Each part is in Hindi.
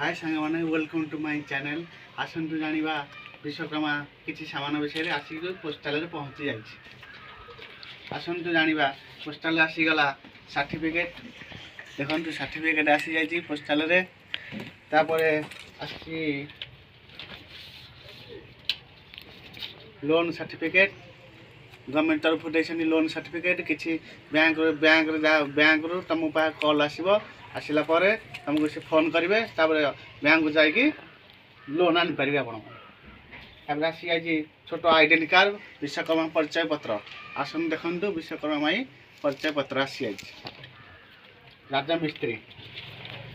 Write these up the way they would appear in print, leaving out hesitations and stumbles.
हाय सांग मैंने वेलकम टू माय चैनल। आसतु जाना विश्वकर्मा किसी सामान विषय आसिक पोस्टाल पहुँची जाइए। आसतु जाना पोस्टाल आसीगला सर्टिफिकेट देखो सर्टिफिकेट आसी जाइए पोस्टाल आसी लोन सर्टिफिकेट गवर्नमेंट तरफ देती लोन सर्टिफिकेट किसी बैंक बैंक रु तुम कॉल आसला तुमको से फोन करेंगे बैंक जाकि लोन आनीपर आप आसी जाइए छोट आइडेंटी कार्ड विश्वकर्मा परिचय पत्र आसन देखु विश्वकर्मा माई परिचय पत्र आसी जाइए। राजा मिस्त्री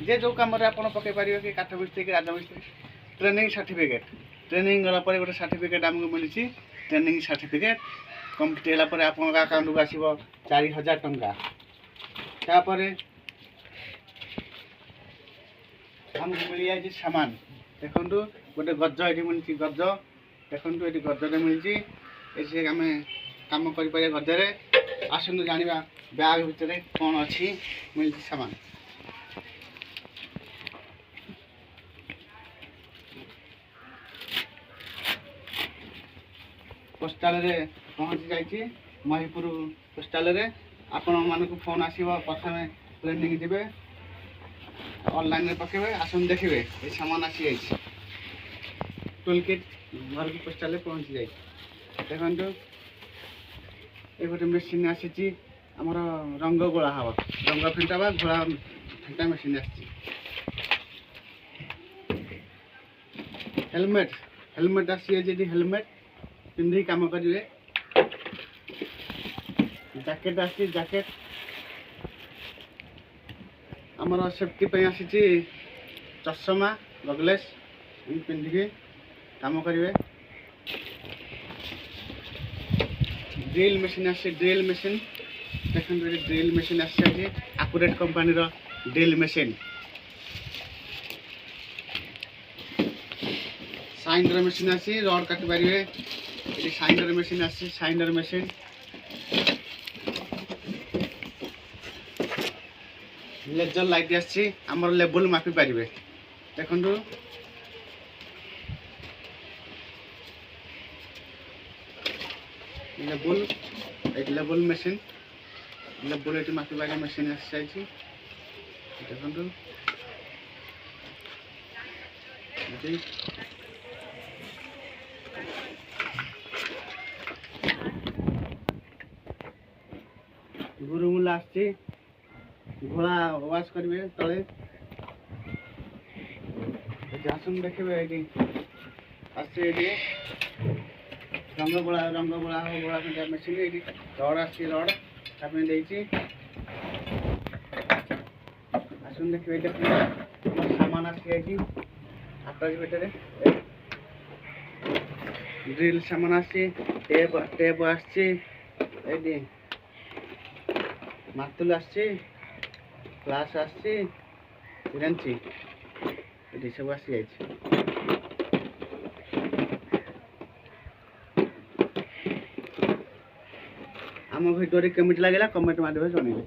जे जो कम आप पकई पारे कि काठ मिस्त्री कि राजा मिस्त्री ट्रेनिंग सर्टिफिकेट ट्रेनिंग गलापर गोटे सर्टिफिकेट आमको मिली ट्रेनिंग सर्टिफिकेट कम्प्लीट होगापर आप अकाउंट को आसो 4000 टंका तापर आमको मिल जाए सामान देखु गोटे गज ये मिली गज देखु ये गजटे मिली आम कम कर गजरे आसतु जाना बैग भितर कौन अच्छी मिली सामान पोस्टाल पहुँची जाइए महिपुर पोस्टाल आपण मानक फोन आसो प्रथम ट्रेनिंग जी ऑनलाइन पकेबे आसन देखिए ये सामान आसी जाइए टूल किट घर को पोस्टाल पहुँची जाइए देखो ये गोटे मेसीन आसी आमर रंग गोला हम रंग फेंटा घोड़ा फेंटा मेसीन आसी हेलमेट हेलमेट आसी हेलमेट पिंधि काम करेंगे जैकेट आसी जैकेट आमर सेफ्टी आसी चषमा गगलेस पिंधिकी काम करेंगे ड्रिल मेसीन आसी ड्रिल मेसीन देखो ड्रिल मेसीन आसी आकुरेट कंपानी ड्रिल मेसीन साइंडर मेसीन आसी रड काटि पारे ये साइंडर मेसीन आसी साइंडर मेसीन लेजर लाइट आसी आमर लेवल मापी पारे देखु लेवल एक लेवल मेसीन लेवल ये मापी पारे मेसीन आसी देखु गुरुमूला आसी घोड़ा वाश करेंगे तले आसन देखिए ये आसे रंग गोला हो गोला मेसीन ये रड आसी रड आसन देखिए सामान आसी आटाच भितर ड्रिल सामान आसी टेप टेप आसी मार्तुल आसी क्लास आसी रेंची ये सब आसी जाइए। आम भिडियो केमिट लगे कमेंट माध्यम जनइबे।